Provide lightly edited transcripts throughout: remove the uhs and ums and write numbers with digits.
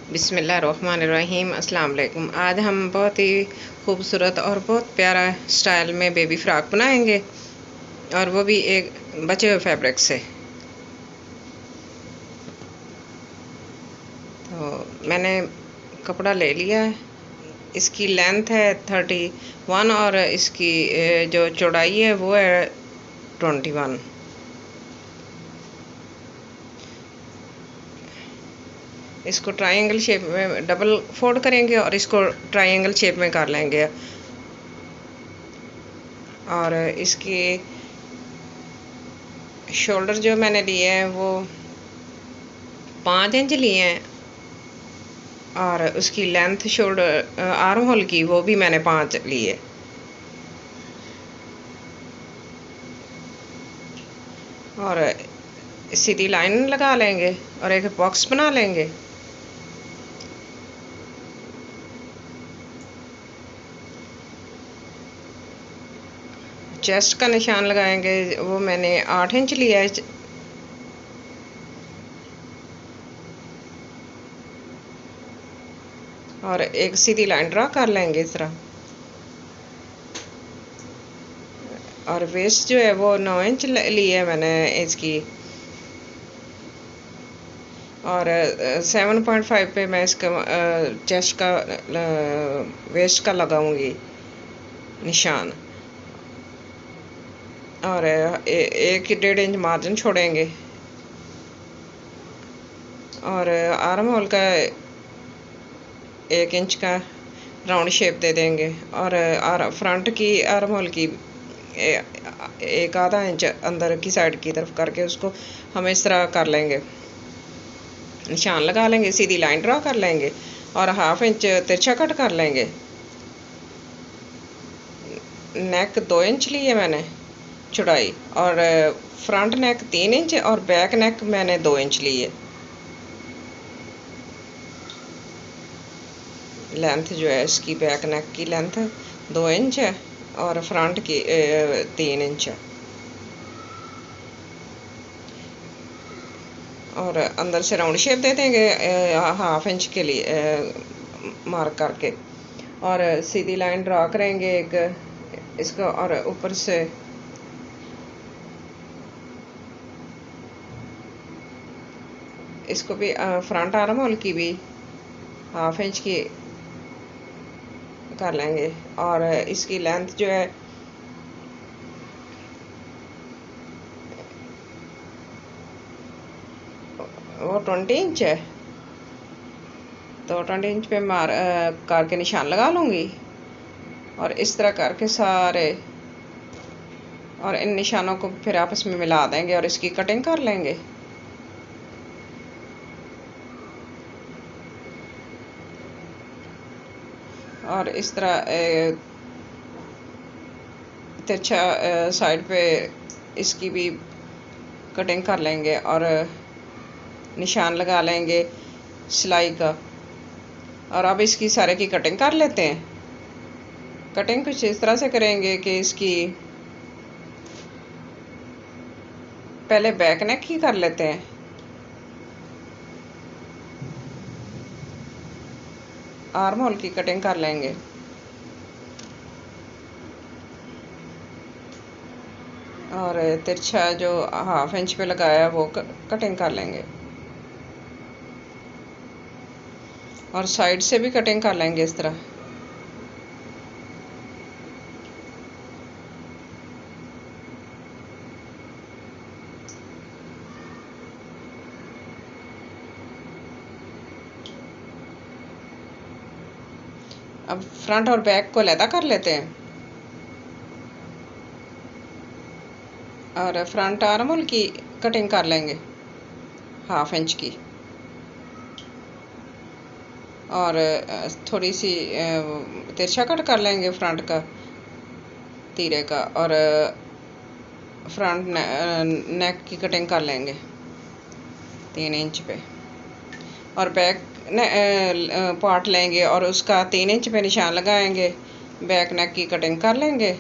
बिस्मिल्लाहिर्रहमानिर्रहीम। अस्सलाम वालेकुम। आज हम बहुत ही खूबसूरत और बहुत प्यारा स्टाइल में बेबी फ्रॉक बनाएंगे, और वो भी एक बचे हुए फैब्रिक से। तो मैंने कपड़ा ले लिया है। इसकी लेंथ है 31 और इसकी जो चौड़ाई है वो है 21। इसको ट्रायंगल शेप में डबल फोल्ड करेंगे और इसको ट्रायंगल शेप में कर लेंगे। और इसकी शोल्डर जो मैंने लिए हैं वो 5 इंच लिए हैं, और उसकी लेंथ शोल्डर आर्म होल की वो भी मैंने 5 लिए। और सीधी लाइन लगा लेंगे और एक बॉक्स बना लेंगे। चेस्ट का निशान लगाएंगे, वो मैंने 8 इंच लिया है। और एक सीधी लाइन ड्रा कर लेंगे इस तरह। और वेस्ट जो है वो 9 इंच ली है मैंने इसकी। और 7.5 पे मैं इसका चेस्ट का वेस्ट का लगाऊंगी निशान। और 1-1.5 इंच मार्जिन छोड़ेंगे। और आर्म होल का 1 इंच का राउंड शेप दे देंगे। और फ्रंट की आर्म होल की 1/2 इंच अंदर की साइड की तरफ करके उसको हम इस तरह कर लेंगे, निशान लगा लेंगे, सीधी लाइन ड्रा कर लेंगे और 1/2 इंच तिरछा कट कर लेंगे। नेक 2 इंच ली है मैंने चौड़ाई, और फ्रंट नेक 3 इंच और बैक नेक मैंने 2 इंच ली है। लेंथ जो है इसकी बैक नेक की लेंथ 2 इंच है और फ्रंट की 3 इंच है। और अंदर से राउंड शेप दे देंगे 1/2 इंच के लिए मार्क करके। और सीधी लाइन ड्रा करेंगे एक इसको, और ऊपर से इसको भी फ्रंट आर्म होल की भी 1/2 इंच की कर लेंगे। और इसकी लेंथ जो है वो 20 इंच है। तो 20 इंच पे मार करके निशान लगा लूँगी। और इस तरह करके सारे, और इन निशानों को फिर आपस में मिला देंगे और इसकी कटिंग कर लेंगे। और इस तरह तिरछा साइड पे इसकी भी कटिंग कर लेंगे और निशान लगा लेंगे सिलाई का। और अब इसकी सारे की कटिंग कर लेते हैं। कटिंग कुछ इस तरह से करेंगे कि इसकी पहले बैक नेक ही कर लेते हैं। आर्म होल की कटिंग कर लेंगे। और तिरछा जो 1/2 इंच पे लगाया वो कटिंग कर लेंगे। और साइड से भी कटिंग कर लेंगे इस तरह। अब फ्रंट और बैक को अलहदा कर लेते हैं। और फ्रंट आर्म होल की कटिंग कर लेंगे 1/2 इंच की। और थोड़ी सी तिरछा कट कर लेंगे फ्रंट का तीरे का। और फ्रंट नेक की कटिंग कर लेंगे 3 इंच पे। और बैक पार्ट लेंगे और उसका 3 इंच पे निशान लगाएंगे। बैक नेक की कटिंग कर लेंगे।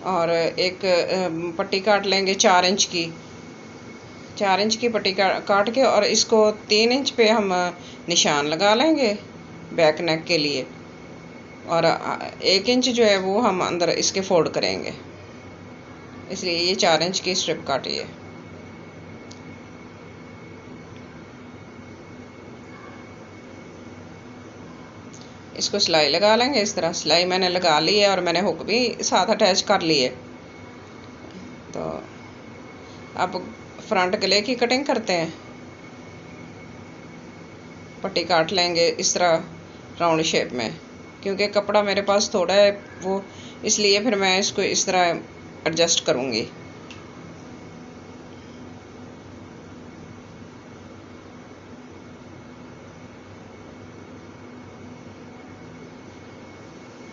और एक पट्टी काट लेंगे 4 इंच की। 4 इंच की पट्टी काट के और इसको 3 इंच पे हम निशान लगा लेंगे बैक नेक के लिए, और 1 इंच जो है वो हम अंदर इसके फोल्ड करेंगे, इसलिए ये 4 इंच की स्ट्रिप काटी है। इसको सिलाई लगा लेंगे। इस तरह सिलाई मैंने लगा ली है और मैंने हुक भी साथ अटैच कर ली है। तो अब फ्रंट गले की कटिंग करते हैं। पट्टी काट लेंगे इस तरह राउंड शेप में, क्योंकि कपड़ा मेरे पास थोड़ा है वो, इसलिए फिर मैं इसको इस तरह एडजस्ट करूँगी।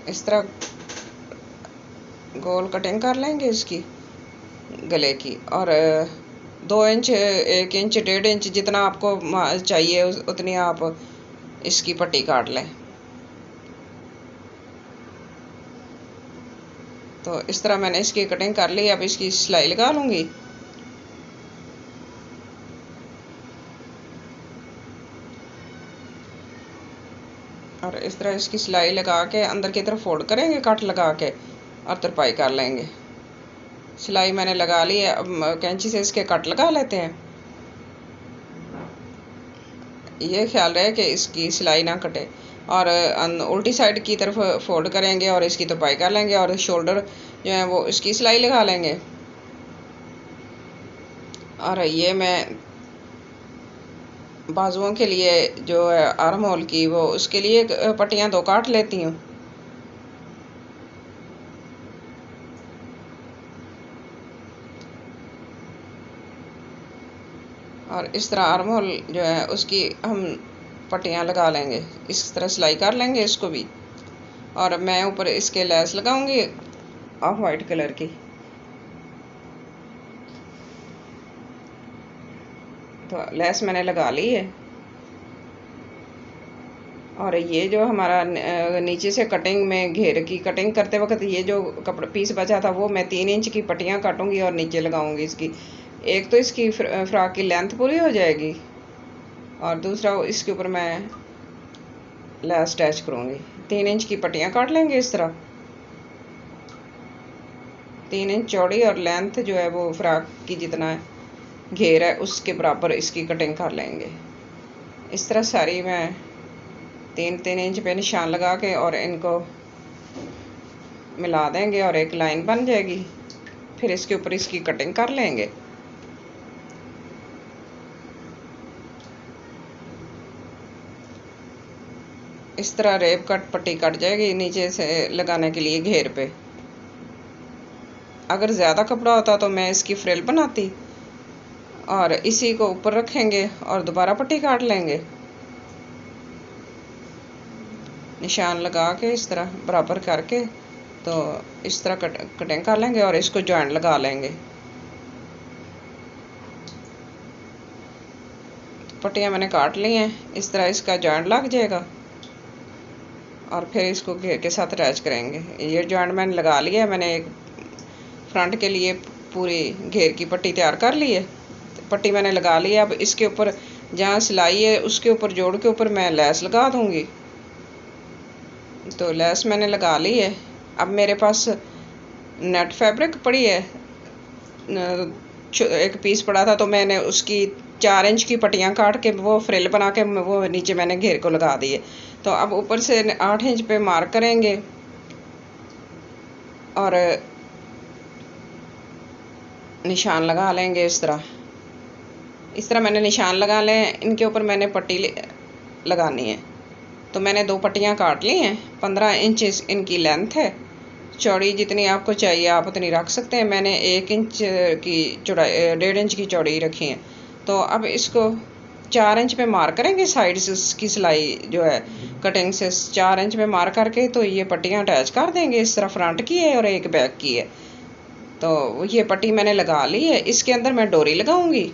इस तरह गोल कटिंग कर लेंगे इसकी गले की, और 2 इंच 1 इंच 1.5 इंच जितना आपको चाहिए उतनी आप इसकी पट्टी काट लें। तो इस तरह मैंने इसकी कटिंग कर ली। अब इसकी सिलाई लगा लूँगी। और इस तरह इसकी सिलाई लगा के अंदर की तरफ फोल्ड करेंगे कट लगा के, और तरपाई कर लेंगे। सिलाई मैंने लगा ली है। अब कैंची से इसके कट लगा लेते हैं। ये ख्याल रहे कि इसकी सिलाई ना कटे, और उल्टी साइड की तरफ फोल्ड करेंगे और इसकी तरपाई कर लेंगे, और शोल्डर जो है वो इसकी सिलाई लगा लेंगे। और ये मैं बाजुओं के लिए जो है आर्म होल की, वो उसके लिए पट्टियाँ 2 काट लेती हूँ। और इस तरह आर्म होल जो है उसकी हम पट्टियाँ लगा लेंगे। इस तरह सिलाई कर लेंगे इसको भी। और मैं ऊपर इसके लेस लगाऊंगी ऑफ वाइट कलर की। तो लेस मैंने लगा ली है। और ये जो हमारा नीचे से कटिंग में घेर की कटिंग करते वक्त ये जो कपड़ा पीस बचा था वो मैं 3 इंच की पट्टियाँ काटूंगी और नीचे लगाऊंगी इसकी। एक तो इसकी फ्रॉक की लेंथ पूरी हो जाएगी, और दूसरा इसके ऊपर मैं लेस अटैच करूँगी। 3 इंच की पट्टियाँ काट लेंगे इस तरह। 3 इंच चौड़ी, और लेंथ जो है वो फ्रॉक की जितना घेर है उसके बराबर इसकी कटिंग कर लेंगे। इस तरह सारी मैं 3-3 इंच पे निशान लगा के और इनको मिला देंगे और एक लाइन बन जाएगी। फिर इसके ऊपर इसकी कटिंग कर लेंगे। इस तरह रेप कट पट्टी कट जाएगी नीचे से लगाने के लिए घेर पे। अगर ज़्यादा कपड़ा होता तो मैं इसकी फ्रिल बनाती, और इसी को ऊपर रखेंगे और दोबारा पट्टी काट लेंगे। निशान लगा के इस तरह बराबर करके तो इस तरह कटिंग कर लेंगे और इसको जॉइंट लगा लेंगे। पट्टियाँ मैंने काट ली हैं। इस तरह इसका जॉइंट लग जाएगा, और फिर इसको घेर के साथ अटैच करेंगे। ये जॉइंट मैंने लगा लिया है। मैंने एक फ्रंट के लिए पूरी घेर की पट्टी तैयार कर ली है। पट्टी मैंने लगा ली है। अब इसके ऊपर जहाँ सिलाई है उसके ऊपर जोड़ के ऊपर मैं लेस लगा दूँगी। तो लेस मैंने लगा ली है। अब मेरे पास नेट फैब्रिक पड़ी है, एक पीस पड़ा था, तो मैंने उसकी 4 इंच की पट्टियाँ काट के वो फ्रिल बना के वो नीचे मैंने घेर को लगा दी है। तो अब ऊपर से 8 इंच पे मार्क करेंगे, और निशान लगा लेंगे इस तरह। इस तरह मैंने निशान लगा लें। इनके ऊपर मैंने पट्टी लगानी है। तो मैंने 2 पट्टियाँ काट ली हैं। 15 इंच इनकी लेंथ है। चौड़ी जितनी आपको चाहिए आप उतनी रख सकते हैं। मैंने 1 इंच की चौड़ाई 1.5 इंच की चौड़ी रखी है। तो अब इसको 4 इंच पे मार्क करेंगे। साइड से इसकी सिलाई जो है कटिंग से 4 इंच पे मार्क करके तो ये पट्टियाँ अटैच कर देंगे। इस तरह फ्रंट की है और एक बैक की है। तो ये पट्टी मैंने लगा ली है। इसके अंदर मैं डोरी लगाऊंगी।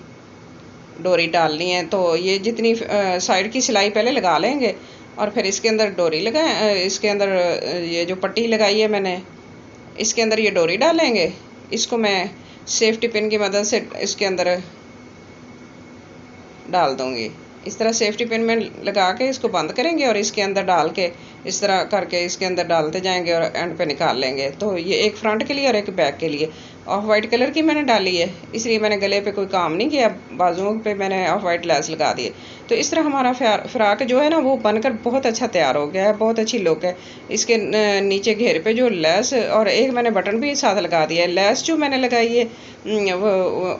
डोरी डालनी है तो ये जितनी साइड की सिलाई पहले लगा लेंगे, और फिर इसके अंदर डोरी लगाए। इसके अंदर ये जो पट्टी लगाई है मैंने, इसके अंदर ये डोरी डालेंगे। इसको मैं सेफ्टी पिन की मदद से इसके अंदर डाल दूँगी। इस तरह सेफ्टी पिन में लगा के इसको बंद करेंगे और इसके अंदर डाल के इस तरह करके इसके अंदर डालते जाएंगे और एंड पे निकाल लेंगे। तो ये एक फ्रंट के लिए और एक बैक के लिए। ऑफ वाइट कलर की मैंने डाली है, इसलिए मैंने गले पे कोई काम नहीं किया, बाजुओं पे मैंने ऑफ वाइट लेस लगा दी है। तो इस तरह हमारा फ्राक जो है ना वो बनकर बहुत अच्छा तैयार हो गया है, बहुत अच्छी लुक है। इसके नीचे घेर पे जो लेस और एक मैंने बटन भी साथ लगा दिया है। लेस जो मैंने लगाई है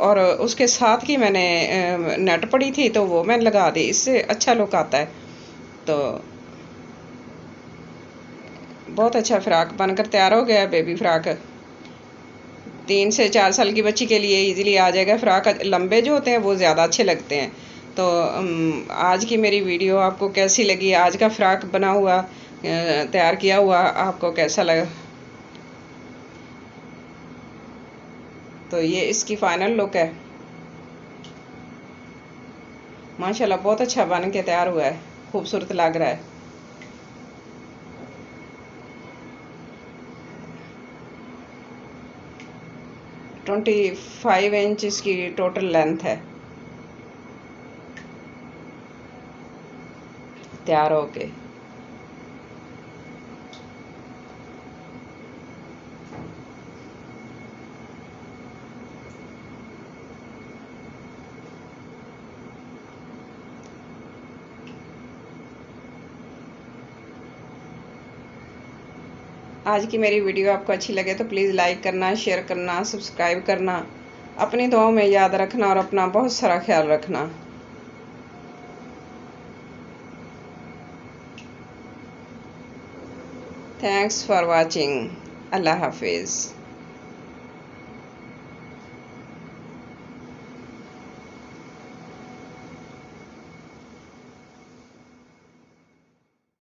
और उसके साथ की मैंने नेट पड़ी थी तो वो मैंने लगा दी, इससे अच्छा लुक आता है। तो बहुत अच्छा फ्राक बनकर तैयार हो गया है। बेबी फ्राक 3 से 4 साल की बच्ची के लिए इजीली आ जाएगा। फ्राक लंबे जो होते हैं वो ज़्यादा अच्छे लगते हैं। तो आज की मेरी वीडियो आपको कैसी लगी? आज का फ्राक बना हुआ तैयार किया हुआ आपको कैसा लगा? तो ये इसकी फाइनल लुक है। माशाल्लाह बहुत अच्छा बन के तैयार हुआ है, खूबसूरत लग रहा है। 25 इंच इसकी टोटल लेंथ है तैयार होके। आज की मेरी वीडियो आपको अच्छी लगे तो प्लीज़ लाइक करना, शेयर करना, सब्सक्राइब करना। अपनी दुआओं में याद रखना और अपना बहुत सारा ख्याल रखना। Thanks for watching. अल्लाह हाफिज़।